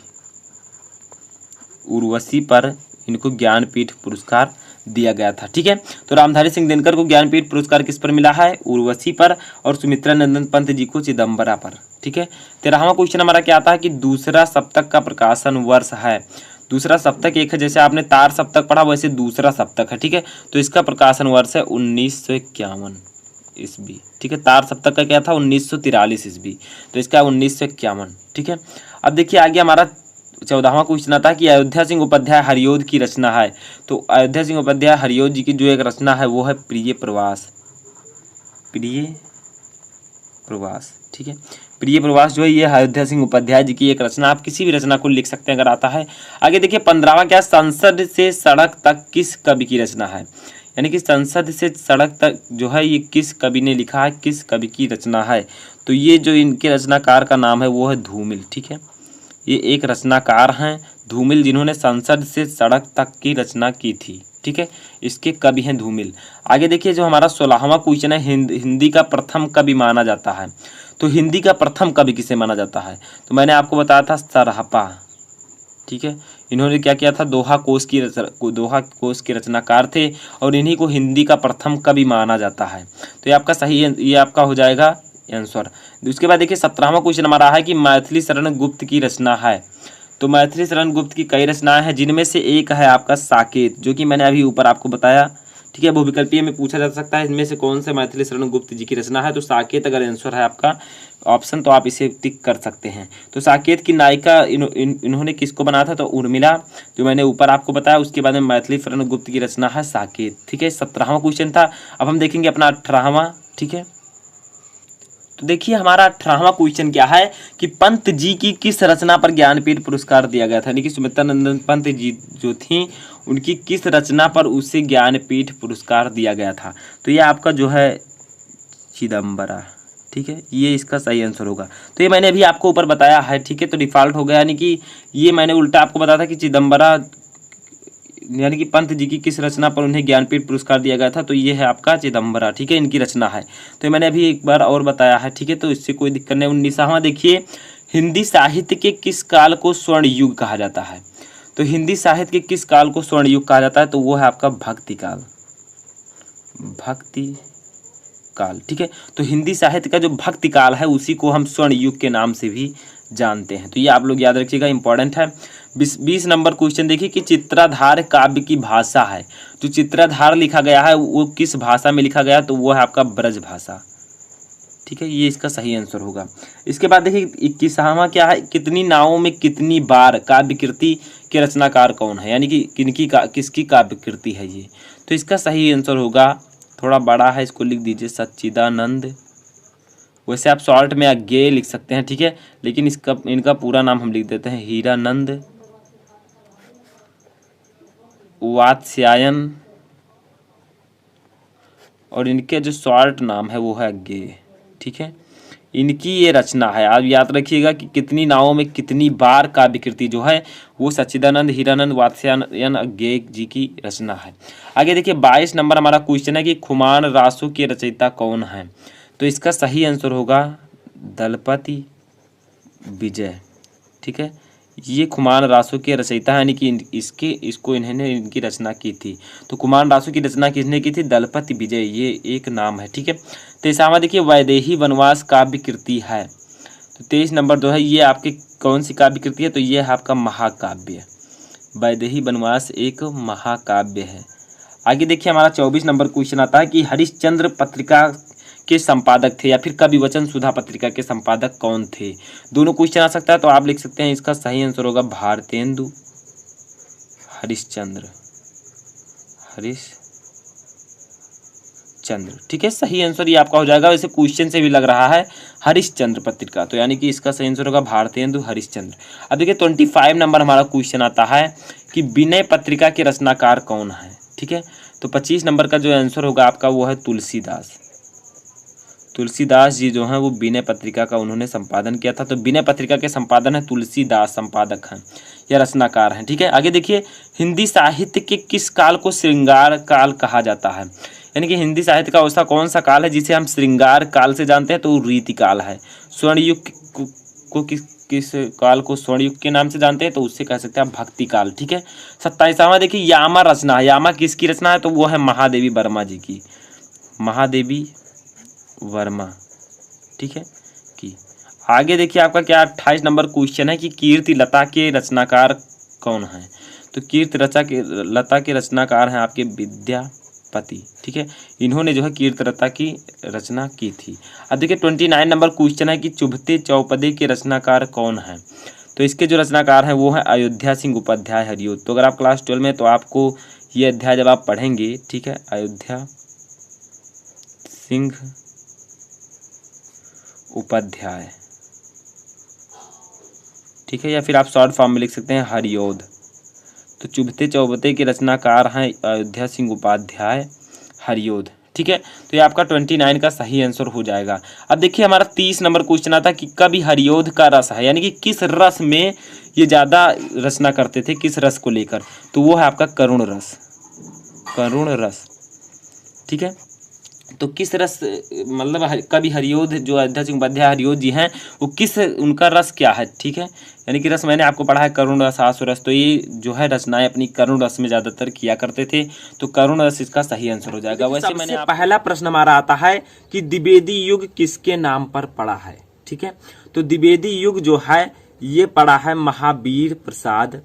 उर्वशी पर इनको ज्ञानपीठ पुरस्कार दिया गया था। ठीक है, तो रामधारी सिंह दिनकर को ज्ञानपीठ पुरस्कार किस पर मिला है? उर्वशी पर। और सुमित्रा नंदन पंत जी को चिदम्बरा पर। ठीक है, 13वां क्वेश्चन हमारा क्या आता है कि दूसरा सप्तक का प्रकाशन वर्ष है। दूसरा सप्तक एक है, जैसे आपने तार सप्तक पढ़ा वैसे दूसरा सप्तक है। ठीक है, तो इसका प्रकाशन वर्ष है 1951 ईस्वी। ठीक है, तार सप्तक का क्या था? 1943 ईस्वी। तो इसका 1951। ठीक है, अब देखिए आगे हमारा 14वां क्वेश्चन आता है कि अयोध्या सिंह उपाध्याय हरियोध की रचना है। तो अयोध्या सिंह उपाध्याय हरियोध जी की जो एक रचना है वो है प्रिय प्रवास। प्रिय प्रवास। ठीक है, प्रिय प्रवास जो है ये अयोध्या सिंह उपाध्याय जी की एक रचना। आप किसी भी रचना को लिख सकते हैं अगर आता है। आगे देखिए 15वां क्या, संसद से सड़क तक किस कवि की रचना है? यानी कि संसद से सड़क तक जो है ये किस कवि ने लिखा है, किस कवि की रचना है। तो ये जो इनके रचनाकार का नाम है वो है धूमिल। ठीक है, ये एक रचनाकार हैं धूमिल, जिन्होंने संसद से सड़क तक की रचना की थी। ठीक है, इसके कवि हैं धूमिल। आगे देखिए, जो हमारा 16वां क्वेश्चन है, हिंदी का प्रथम कवि माना जाता है। तो हिंदी का प्रथम कवि किसे माना जाता है? तो मैंने आपको बताया था सरहपा। ठीक है, इन्होंने क्या किया था, दोहा कोश के रचनाकार थे और इन्हीं को हिंदी का प्रथम कवि माना जाता है। तो ये आपका सही, ये आपका हो जाएगा आंसर। उसके बाद देखिए 17वां क्वेश्चन हमारा है कि मैथिली शरण गुप्त की रचना है। तो मैथिली शरण गुप्त की कई रचनाएं हैं, जिनमें से एक है आपका साकेत, जो कि मैंने अभी ऊपर आपको बताया। ठीक है, बहुविकल्पीय में पूछा जा सकता है इनमें से कौन से मैथिली शरण गुप्त जी की रचना है। तो साकेत अगर आंसर है आपका ऑप्शन, तो आप इसे टिक कर सकते हैं। तो साकेत की नायिका इन्होंने किसको बनाया था? तो उर्मिला, जो मैंने ऊपर आपको बताया। उसके बाद में मैथिली शरण गुप्त की रचना है साकेत। ठीक है, 17वां क्वेश्चन था। अब हम देखेंगे अपना 18वां। ठीक है, तो देखिए हमारा 18वां क्वेश्चन क्या है कि पंत जी की किस रचना पर ज्ञानपीठ पुरस्कार दिया गया था। यानी कि सुमित्रानंदन पंत जी जो थी, उनकी किस रचना पर उसे ज्ञानपीठ पुरस्कार दिया गया था। तो ये आपका जो है चिदम्बरा। ठीक है, ये इसका सही आंसर होगा। तो ये मैंने अभी आपको ऊपर बताया है। ठीक है, तो डिफॉल्ट हो गया, यानी कि ये मैंने उल्टा आपको बताया था कि चिदम्बरा यानी कि पंत जी की किस रचना पर उन्हें ज्ञानपीठ पुरस्कार दिया गया था। तो ये है आपका चिदम्बरा। ठीक है, इनकी रचना है। तो ये मैंने अभी एक बार और बताया है। ठीक है, तो इससे कोई दिक्कत नहीं। 19वां देखिए, हिंदी साहित्य के किस काल को स्वर्ण युग कहा जाता है। तो हिंदी साहित्य के किस काल को स्वर्ण युग कहा जाता है? तो वो है आपका भक्ति काल। भक्ति काल। ठीक है, तो हिंदी साहित्य का जो भक्ति काल है उसी को हम स्वर्ण युग के नाम से भी जानते हैं। तो ये आप लोग याद रखिएगा, इंपॉर्टेंट है। 20 नंबर क्वेश्चन देखिए कि चित्राधार काव्य की भाषा है। जो चित्राधार लिखा गया है वो किस भाषा में लिखा गया? तो वो है आपका ब्रज भाषा। ठीक है, ये इसका सही आंसर होगा। इसके बाद देखिए 21वां क्या है, कितनी नावों में कितनी बार काव्य कृति के रचनाकार कौन है। यानी कि किसकी काव्य कृति है ये। तो इसका सही आंसर होगा, थोड़ा बड़ा है, इसको लिख दीजिए सच्चिदानंद। वैसे आप शॉर्ट में अज्ञेय लिख सकते हैं। ठीक है, लेकिन इनका पूरा नाम हम लिख देते हैं हीरानंद वात्स्यायन, और इनके जो शॉर्ट नाम है वो है अज्ञेय। ठीक है, इनकी ये रचना है। आप याद रखिएगा कि कितनी नावों में कितनी बार काव्य कृति जो है वो सच्चिदानंद हीरानंद वात्स्यायन अज्ञेय जी की रचना है। आगे देखिए 22 नंबर हमारा क्वेश्चन है कि खुमान रासो के रचयिता कौन है। तो इसका सही आंसर होगा दलपति विजय। ठीक है, ये खुमान रासो के रचयिता है, यानी कि इन्होंने इनकी रचना की थी। तो खुमान रासो की रचना किसने की थी? दलपति विजय, ये एक नाम है। ठीक है, 23वां देखिए वैदेही वनवास काव्य कृति है। तो 23 नंबर जो है ये आपकी कौन सी काव्य कृति है? तो ये है आपका महाकाव्य। वैदेही वनवास एक महाकाव्य है। आगे देखिए हमारा 24 नंबर क्वेश्चन आता है कि हरिश्चंद्र पत्रिका के संपादक थे या फिर कवि वचन सुधा पत्रिका के संपादक कौन थे। दोनों क्वेश्चन आ सकता है, तो आप लिख सकते हैं इसका सही आंसर होगा भारतेंदु हरिश्चंद्र। ठीक है, सही आंसर ये आपका हो जाएगा। वैसे क्वेश्चन से भी लग रहा है हरिश्चंद्र पत्रिका, तो यानी कि इसका सही आंसर होगा भारतेंदु हरिश्चंद्र। अब देखिए 25 नंबर हमारा क्वेश्चन आता है कि विनय पत्रिका के रचनाकार कौन है। ठीक है, तो 25 नंबर का जो आंसर होगा आपका वो है तुलसीदास। तुलसीदास जी जो हैं वो विनय पत्रिका का उन्होंने संपादन किया था। तो विनय पत्रिका के संपादन है तुलसीदास, संपादक हैं या रचनाकार हैं। ठीक है, आगे देखिए हिंदी साहित्य के किस काल को श्रृंगार काल कहा जाता है। यानी कि हिंदी साहित्य का ऐसा कौन सा काल है जिसे हम श्रृंगार काल से जानते हैं? तो रीति काल है। स्वर्ण युग को किस काल को स्वर्ण युग के नाम से जानते हैं? तो उससे कह सकते हैं भक्ति काल। ठीक है, 27वां देखिए यामा रचना है। यामा किसकी रचना है? तो वो है महादेवी वर्मा जी की, महादेवी वर्मा। ठीक है, की आगे देखिए आपका क्या 28 नंबर क्वेश्चन है कि कीर्ति लता के रचनाकार कौन है। तो कीर्ति लता के रचनाकार हैं आपके विद्यापति। ठीक है, इन्होंने जो है कीर्ति लता की रचना की थी। अब देखिए 29 नंबर क्वेश्चन है कि चुभते चौपदे के रचनाकार कौन है। तो इसके जो रचनाकार हैं वो है अयोध्या सिंह उपाध्याय हरियोत। तो अगर आप क्लास 12 में, तो आपको ये अध्याय जब आप पढ़ेंगे, ठीक है, अयोध्या सिंह उपाध्याय, ठीक है, या फिर आप शॉर्ट फॉर्म में लिख सकते हैं हरियोध। तो चुभते चौबते के रचनाकार हैं अयोध्या सिंह उपाध्याय। हरियोध। ठीक है, तो ये आपका 29 का सही आंसर हो जाएगा। अब देखिए हमारा 30 नंबर क्वेश्चन आता कि कवि हरियोध का रस है, यानी कि किस रस में ये ज्यादा रचना करते थे, किस रस को लेकर, तो वो है आपका करुण रस। करुण रस। ठीक है, तो किस रस, मतलब कवि हरियोध जो अध्यक्ष उपाध्याय हरियोध जी हैं, वो किस, उनका रस क्या है। ठीक है, यानी कि रस मैंने आपको पढ़ा है करुण रस, आसु रस, तो ये जो है रचनाएं अपनी करुण रस में ज्यादातर किया करते थे, तो करुण रस इसका सही आंसर हो जाएगा। वैसे मैंने पहला प्रश्न हमारा आता है कि द्विवेदी युग किसके नाम पर पड़ा है। ठीक है, तो द्विवेदी युग जो है ये पड़ा है महावीर प्रसाद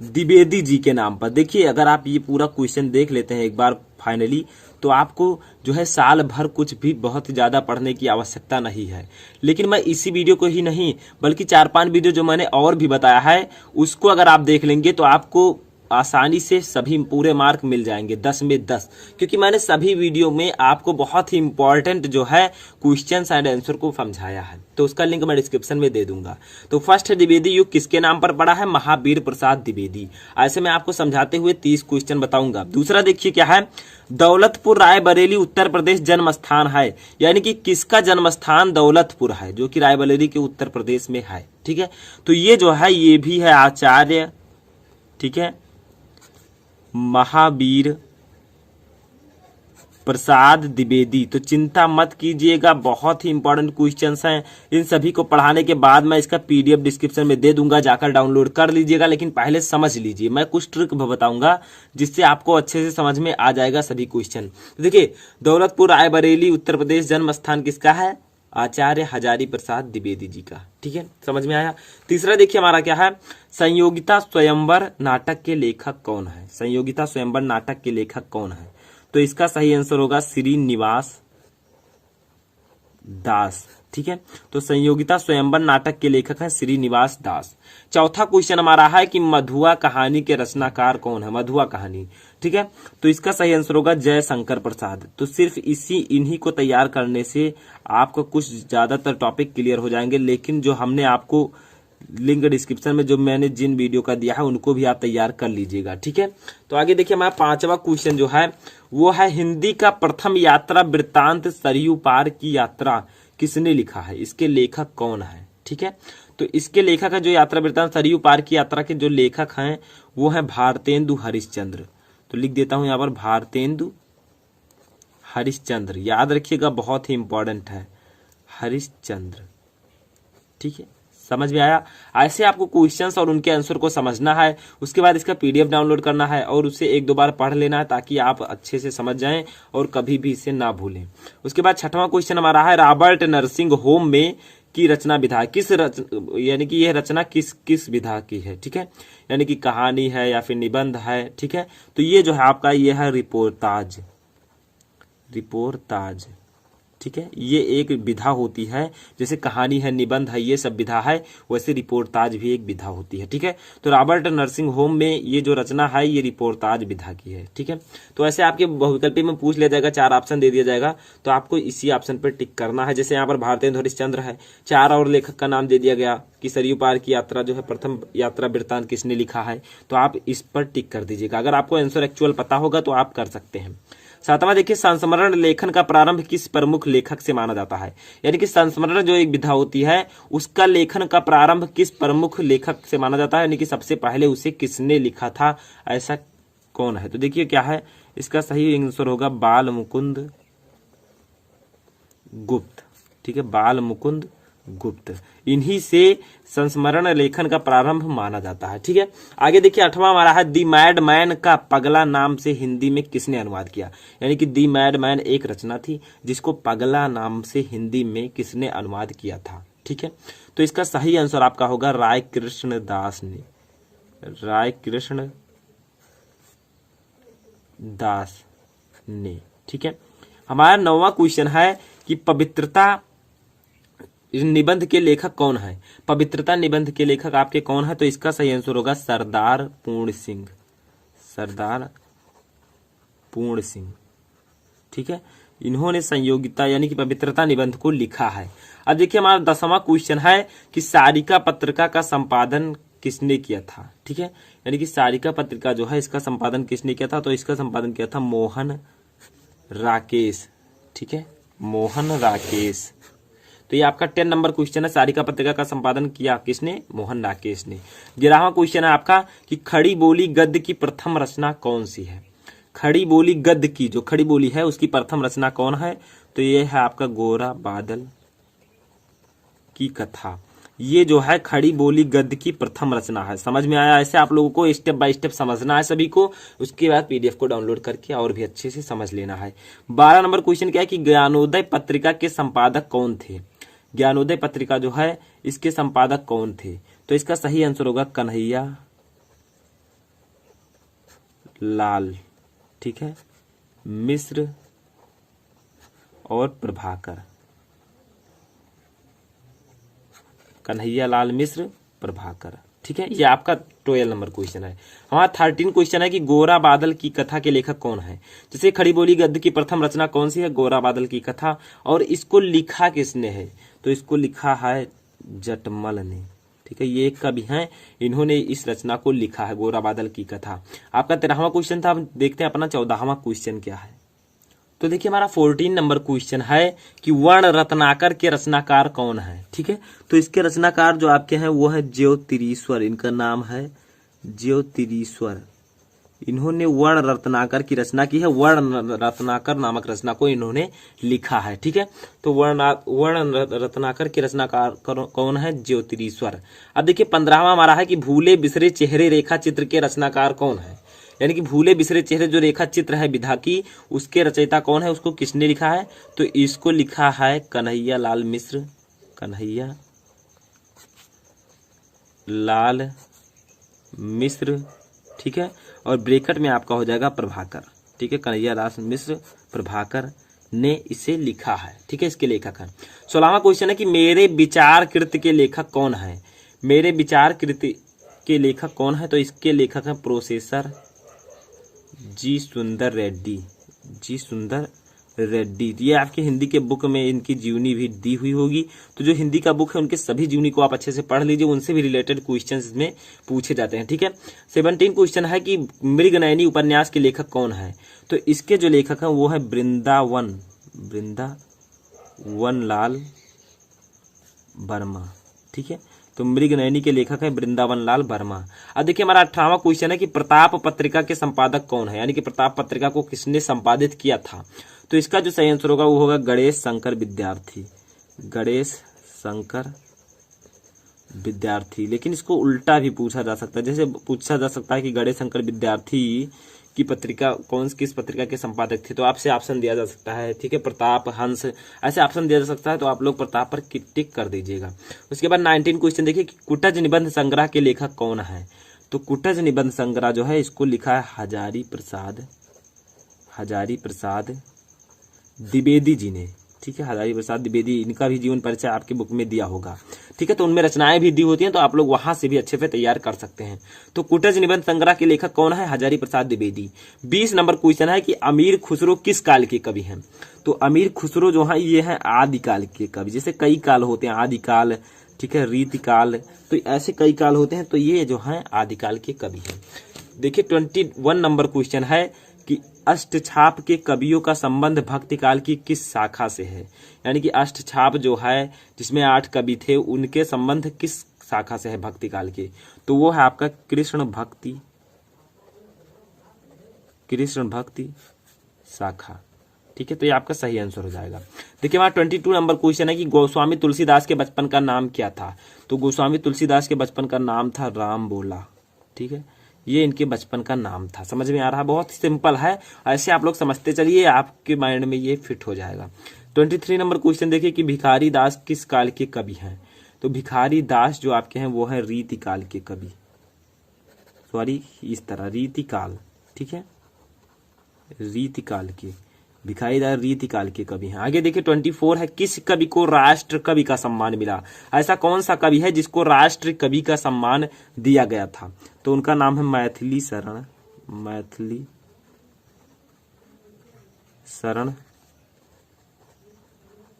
द्विवेदी जी के नाम पर। देखिए अगर आप ये पूरा क्वेश्चन देख लेते हैं एक बार फाइनली, तो आपको जो है साल भर कुछ भी बहुत ज्यादा पढ़ने की आवश्यकता नहीं है। लेकिन मैं इसी वीडियो को ही नहीं बल्कि 4-5 वीडियो जो मैंने और भी बताया है उसको अगर आप देख लेंगे तो आपको आसानी से सभी पूरे मार्क मिल जाएंगे 10 में 10, क्योंकि मैंने सभी वीडियो में आपको बहुत ही इंपॉर्टेंट जो है क्वेश्चंस एंड आंसर को समझाया है, तो उसका लिंक मैं डिस्क्रिप्शन में दे दूंगा। तो फर्स्ट द्विवेदी युग किसके नाम पर पड़ा है, महावीर प्रसाद द्विवेदी। ऐसे मैं आपको समझाते हुए 30 क्वेश्चन बताऊंगा। दूसरा देखिए क्या है, दौलतपुर रायबरेली उत्तर प्रदेश जन्म स्थान है, यानी कि किसका जन्म स्थान दौलतपुर है, जो कि रायबरेली के उत्तर प्रदेश में है। ठीक है, तो ये जो है ये भी है आचार्य, ठीक है, महावीर प्रसाद द्विवेदी। तो चिंता मत कीजिएगा, बहुत ही इंपॉर्टेंट क्वेश्चंस हैं। इन सभी को पढ़ाने के बाद मैं इसका पीडीएफ डिस्क्रिप्शन में दे दूंगा, जाकर डाउनलोड कर लीजिएगा। लेकिन पहले समझ लीजिए, मैं कुछ ट्रिक बताऊंगा जिससे आपको अच्छे से समझ में आ जाएगा सभी क्वेश्चन। देखिए दौलतपुर रायबरेली उत्तर प्रदेश जन्म स्थान किसका है, आचार्य हजारी प्रसाद द्विवेदी जी का। ठीक है, समझ में आया। तीसरा देखिए हमारा क्या है, संयोगिता स्वयंवर नाटक के लेखक कौन है। संयोगिता स्वयंवर नाटक के लेखक कौन है, तो इसका सही आंसर होगा श्रीनिवास दास। ठीक है, तो संयोगिता स्वयंवर नाटक के लेखक है श्रीनिवास दास। चौथा क्वेश्चन हमारा है कि मधुआ कहानी के रचनाकार कौन है, मधुआ कहानी। ठीक है, तो इसका सही आंसर होगा जयशंकर प्रसाद। तो सिर्फ इन्हीं को तैयार करने से आपको कुछ ज्यादातर टॉपिक क्लियर हो जाएंगे। लेकिन जो हमने आपको लिंक डिस्क्रिप्शन में जो मैंने जिन वीडियो का दिया है उनको भी आप तैयार कर लीजिएगा। ठीक है, तो आगे देखिए हमारा 5वां क्वेश्चन जो है वो है हिंदी का प्रथम यात्रा वृत्तांत सरयू पार की यात्रा किसने लिखा है, इसके लेखक कौन है। ठीक है, तो इसके लेखक है जो यात्रा वृत्तांत सरयू पार की यात्रा के जो लेखक हैं वो है भारतेंदु हरिश्चंद्र। तो लिख देता हूं यहाँ पर भारतेंदु हरिश्चंद्र, याद रखिएगा बहुत ही इंपॉर्टेंट है हरिश्चंद्र। ठीक है, समझ में आया। ऐसे आपको क्वेश्चंस और उनके आंसर को समझना है, उसके बाद इसका पीडीएफ डाउनलोड करना है और उसे 1-2 बार पढ़ लेना है ताकि आप अच्छे से समझ जाएं और कभी भी इसे ना भूलें। उसके बाद 6वां क्वेश्चन हमारा है रॉबर्ट नरसिंह होम में की रचना विधा यानी कि यह रचना किस विधा की है। ठीक है, यानी कि कहानी है या फिर निबंध है। ठीक है, तो ये जो है आपका ये है रिपोर्टाज। ठीक है, ये एक विधा होती है, जैसे कहानी है, निबंध है, ये सब विधा है, वैसे रिपोर्टाज भी एक विधा होती है। ठीक है, तो रॉबर्ट नरसिंह होम में ये जो रचना है ये रिपोर्टाज विधा की है। ठीक है, तो ऐसे आपके बहुविकल्पी में पूछ लिया जाएगा, 4 ऑप्शन दे दिया जाएगा, तो आपको इसी ऑप्शन पर टिक करना है। जैसे यहाँ पर भारतेंदु हरिश्चंद्र है, 4 और लेखक का नाम दे दिया गया कि सरयू पार की यात्रा जो है प्रथम यात्रा वृत्तांत किसने लिखा है, तो आप इस पर टिक कर दीजिएगा। अगर आपको आंसर एक्चुअल पता होगा तो आप कर सकते हैं। 7वां देखिए संस्मरण लेखन का प्रारंभ किस प्रमुख लेखक से माना जाता है, यानी कि संस्मरण जो एक विधा होती है उसका लेखन का प्रारंभ किस प्रमुख लेखक से माना जाता है, यानी कि सबसे पहले उसे किसने लिखा था, ऐसा कौन है। तो देखिए क्या है, इसका सही आंसर होगा बाल मुकुंद गुप्त। ठीक है, बाल मुकुंद गुप्त, इन्हीं से संस्मरण लेखन का प्रारंभ माना जाता है। ठीक है, आगे देखिए 8वां हमारा है दी मैड मैन का पगला नाम से हिंदी में किसने अनुवाद किया, यानी कि दी मैड मैन एक रचना थी जिसको पगला नाम से हिंदी में किसने अनुवाद किया था। ठीक है, तो इसका सही आंसर आपका होगा राय कृष्ण दास ने। ठीक है, हमारा 9वां क्वेश्चन है कि पवित्रता निबंध के लेखक कौन है, पवित्रता निबंध के लेखक आपके कौन है, तो इसका सही आंसर होगा सरदार पूर्ण सिंह। ठीक है, इन्होंने संयोगिता यानी कि पवित्रता निबंध को लिखा है। अब देखिए हमारा 10वां क्वेश्चन है कि सारिका पत्रिका का संपादन किसने किया था, ठीक है। यानी कि सारिका पत्रिका जो है इसका संपादन किसने किया था, तो इसका संपादन किया था मोहन राकेश, ठीक है, मोहन राकेश। तो ये आपका 10 नंबर क्वेश्चन है, सारिका पत्रिका का संपादन किया किसने, मोहन राकेश ने। 11वां क्वेश्चन है आपका कि खड़ी बोली गद्य की प्रथम रचना कौन सी है। खड़ी बोली गद्य की, जो खड़ी बोली है उसकी प्रथम रचना कौन है, तो ये है आपका गोरा बादल की कथा। ये जो है खड़ी बोली गद्य की प्रथम रचना है। समझ में आया? ऐसे आप लोगों को स्टेप बाय स्टेप समझना है सभी को, उसके बाद पीडीएफ को डाउनलोड करके और भी अच्छे से समझ लेना है। 12 नंबर क्वेश्चन क्या है कि ज्ञानोदय पत्रिका के संपादक कौन थे। ज्ञानोदय पत्रिका जो है इसके संपादक कौन थे, तो इसका सही आंसर होगा कन्हैया लाल, ठीक है, मिश्र और प्रभाकर। कन्हैया लाल मिश्र प्रभाकर, ठीक है। ये आपका 12 नंबर क्वेश्चन है। हमारा 13 क्वेश्चन है कि गोरा बादल की कथा के लेखक कौन है। जैसे खड़ी बोली गद्य की प्रथम रचना कौन सी है, गोरा बादल की कथा, और इसको लिखा किसने है, तो इसको लिखा है जटमल ने, ठीक है। ये एक कवि हैं, इन्होंने इस रचना को लिखा है, गोरा बादल की कथा। आपका 13वां क्वेश्चन था। अब देखते हैं अपना 14वां क्वेश्चन क्या है। तो देखिए हमारा 14 नंबर क्वेश्चन है कि वर्ण रत्नाकर के रचनाकार कौन है, ठीक है। तो इसके रचनाकार जो आपके हैं वो है ज्योतिरीश्वर, इनका नाम है ज्योतिरीश्वर। इन्होंने वर्ण रत्नाकर की रचना की है, वर्ण रत्नाकर नामक रचना को इन्होंने लिखा है, ठीक है। तो वर्ण रत्नाकर के रचनाकार कौन है, ज्योतिरीश्वर। अब देखिए 15वां हमारा है कि भूले बिसरे चेहरे रेखा चित्र के रचनाकार कौन है। यानी कि भूले बिसरे चेहरे जो रेखा चित्र है विधा की, उसके रचयिता कौन है, उसको किसने लिखा है, तो इसको लिखा है कन्हैया लाल मिश्र, कन्हैया लाल मिश्र, ठीक है। और ब्रैकेट में आपका हो जाएगा प्रभाकर, ठीक है, कन्हैया लाल मिश्र प्रभाकर ने इसे लिखा है, ठीक है, इसके लेखक हैं। 16वां क्वेश्चन है कि मेरे विचार कृति के लेखक कौन है। मेरे विचार कृति के लेखक कौन है, तो इसके लेखक हैं प्रोफेसर जी सुंदर रेड्डी, जी सुंदर रेड्डी। ये आपके हिंदी के बुक में इनकी जीवनी भी दी हुई होगी, तो जो हिंदी का बुक है उनके सभी जीवनी को आप अच्छे से पढ़ लीजिए, उनसे भी रिलेटेड क्वेश्चंस इसमें पूछे जाते हैं, ठीक है। 17 क्वेश्चन है कि मृगनयनी उपन्यास के लेखक कौन है, तो इसके जो लेखक हैं वो है वृंदावन लाल वर्मा, ठीक है। तो मृगनयनी के लेखक है वृंदावन लाल वर्मा। अब देखिए हमारा 18वां क्वेश्चन है कि प्रताप पत्रिका के संपादक कौन है, यानी कि प्रताप पत्रिका को किसने संपादित किया था, तो इसका जो सही आंसर होगा वो होगा गणेश शंकर विद्यार्थी, गणेश शंकर विद्यार्थी। लेकिन इसको उल्टा भी पूछा जा सकता है, जैसे पूछा जा सकता है कि गणेश शंकर विद्यार्थी की पत्रिका किस पत्रिका के संपादक थे, तो आपसे ऑप्शन दिया जा सकता है, ठीक है, प्रताप, हंस, ऐसे ऑप्शन दिया जा सकता है, तो आप लोग प्रताप पर टिक कर दीजिएगा। उसके बाद 19 क्वेश्चन देखिए कि कुटज निबंध संग्रह के लेखक कौन है, तो कुटज निबंध संग्रह जो है इसको लिखा है हजारी प्रसाद द्विवेदी जी ने, ठीक है, हजारी प्रसाद द्विवेदी। इनका भी जीवन परिचय आपके बुक में दिया होगा, ठीक है। तो उनमें रचनाएं भी दी होती हैं, तो आप लोग वहां से भी अच्छे से तैयार कर सकते हैं। तो कुटज निबंध संग्रह के लेखक कौन है, हजारी प्रसाद द्विवेदी। 20 नंबर क्वेश्चन है कि अमीर खुसरो किस काल के कवि हैं, तो अमीर खुसरो जो है ये है आदिकाल के कवि। जैसे कई काल होते हैं, आदिकाल, ठीक है, रीतिकाल, तो ऐसे कई काल होते हैं, तो ये जो है आदिकाल के कवि हैं। देखिए 21 नंबर क्वेश्चन है कि अष्टछाप के कवियों का संबंध भक्ति काल की किस शाखा से है। यानी कि अष्टछाप जो है जिसमें 8 कवि थे, उनके संबंध किस शाखा से है भक्ति काल के, तो वो है आपका कृष्ण भक्ति शाखा, ठीक है। तो ये आपका सही आंसर हो जाएगा। देखिए हमारा 22 नंबर क्वेश्चन है कि गोस्वामी तुलसीदास के बचपन का नाम क्या था, तो गोस्वामी तुलसीदास के बचपन का नाम था राम बोला, ठीक है, ये इनके बचपन का नाम था। समझ में आ रहा है, बहुत सिंपल है, ऐसे आप लोग समझते चलिए, आपके माइंड में ये फिट हो जाएगा। 23 नंबर क्वेश्चन देखिए कि भिखारी दास किस काल के कवि हैं, तो भिखारी दास जो आपके हैं वो है रीतिकाल के कवि, सॉरी इस तरह रीतिकाल, ठीक है, रीतिकाल के भिखारी दास रीतिकाल के कवि हैं। आगे देखिए 24 है किस कवि को राष्ट्र कवि का सम्मान मिला। ऐसा कौन सा कवि है जिसको राष्ट्र कवि का सम्मान दिया गया था, तो उनका नाम है मैथिली शरण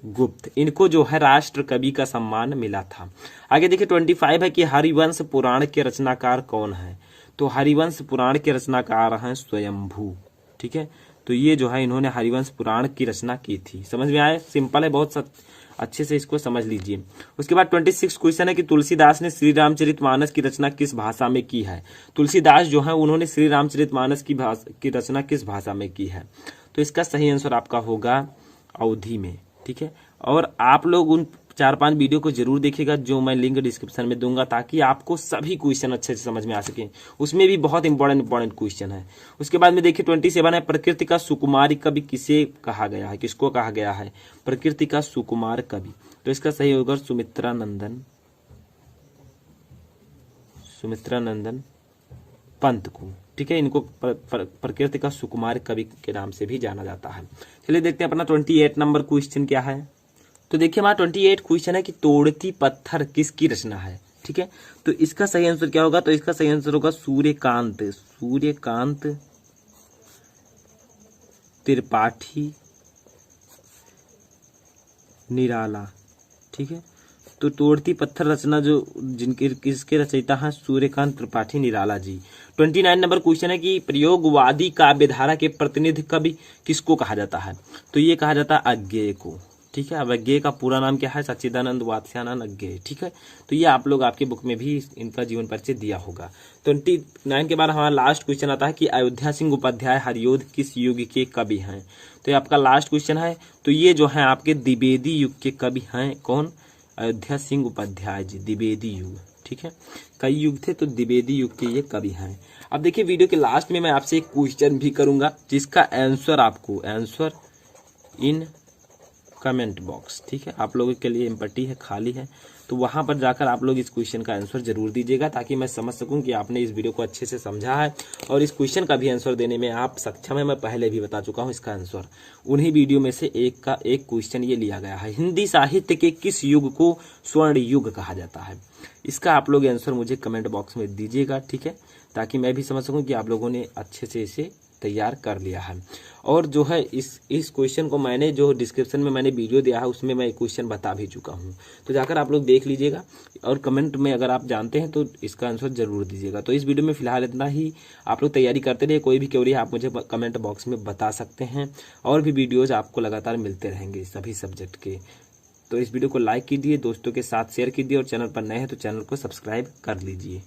गुप्त, इनको जो है राष्ट्र कवि का सम्मान मिला था। आगे देखिए 25 है कि हरिवंश पुराण के रचनाकार कौन है। तो हरिवंश पुराण के रचनाकार हैं स्वयंभू। ठीक है, तो ये जो है इन्होंने हरिवंश पुराण की रचना की थी। समझ में आया, सिंपल है बहुत, अच्छे से इसको समझ लीजिए। उसके बाद 26 क्वेश्चन है कि तुलसीदास ने श्री रामचरितमानस की रचना किस भाषा में की है। तुलसीदास जो है उन्होंने श्री रामचरितमानस की रचना किस भाषा में की है। तो इसका सही आंसर आपका होगा अवधी में। ठीक है, और आप लोग उन 4-5 वीडियो को जरूर देखिएगा जो मैं लिंक डिस्क्रिप्शन में दूंगा, ताकि आपको सभी क्वेश्चन अच्छे से समझ में आ सके। उसमें भी बहुत इंपॉर्टेंट क्वेश्चन है। उसके बाद में देखिए 27 है, प्रकृति का सुकुमार कवि किसे कहा गया है, किसको कहा गया है प्रकृति का सुकुमार कवि। तो इसका सही होगा सुमित्रा नंदन पंत को। ठीक है, इनको प्रकृति का सुकुमार कवि के नाम से भी जाना जाता है। चलिए देखते हैं अपना 28 नंबर क्वेश्चन क्या है। तो देखिए हमारा 28 क्वेश्चन है कि तोड़ती पत्थर किसकी रचना है। ठीक है, तो इसका सही आंसर क्या होगा। तो इसका सही आंसर होगा सूर्यकांत त्रिपाठी निराला। ठीक है, तो तोड़ती पत्थर रचना जो जिनके किसके रचयिता हैं सूर्यकांत त्रिपाठी निराला जी। 29 नंबर क्वेश्चन है कि प्रयोगवादी काव्यधारा के प्रतिनिधि कवि किसको कहा जाता है। तो ये कहा जाता है अज्ञेय को। ठीक है, अब अज्ञेय का पूरा नाम क्या है, सच्चिदानंद वात्स्यानंद अज्ञेय। ठीक है, तो ये आप लोग आपके बुक में भी इनका जीवन परिचय दिया होगा। 29 के बाद हमारा लास्ट क्वेश्चन आता है कि अयोध्या सिंह उपाध्याय हरियोध किस युग के कवि हैं। तो ये आपका लास्ट क्वेश्चन है। तो ये जो है आपके द्विवेदी युग के कवि हैं। कौन, अयोध्या सिंह उपाध्याय जी, द्विवेदी युग। ठीक है, कई युग थे तो द्विवेदी युग के ये कवि हैं। अब देखिए वीडियो के लास्ट में मैं आपसे एक क्वेश्चन भी करूंगा जिसका आंसर इन कमेंट बॉक्स। ठीक है, आप लोगों के लिए एम्पटी है, खाली है, तो वहां पर जाकर आप लोग इस क्वेश्चन का आंसर जरूर दीजिएगा, ताकि मैं समझ सकूं कि आपने इस वीडियो को अच्छे से समझा है और इस क्वेश्चन का भी आंसर देने में आप सक्षम है। मैं पहले भी बता चुका हूं इसका आंसर। उन्हीं वीडियो में से एक क्वेश्चन ये लिया गया है। हिंदी साहित्य के किस युग को स्वर्ण युग कहा जाता है। इसका आप लोग आंसर मुझे कमेंट बॉक्स में दीजिएगा। ठीक है, ताकि मैं भी समझ सकूं कि आप लोगों ने अच्छे से इसे तैयार कर लिया है। और जो है इस क्वेश्चन को मैंने जो डिस्क्रिप्शन में मैंने वीडियो दिया है उसमें मैं क्वेश्चन बता भी चुका हूं, तो जाकर आप लोग देख लीजिएगा और कमेंट में अगर आप जानते हैं तो इसका आंसर जरूर दीजिएगा। तो इस वीडियो में फिलहाल इतना ही। आप लोग तैयारी करते रहिए, कोई भी क्वेरी आप मुझे कमेंट बॉक्स में बता सकते हैं और भी वीडियोज आपको लगातार मिलते रहेंगे सभी सब्जेक्ट के। तो इस वीडियो को लाइक कीजिए, दोस्तों के साथ शेयर कीजिए और चैनल पर नए हैं तो चैनल को सब्सक्राइब कर लीजिए।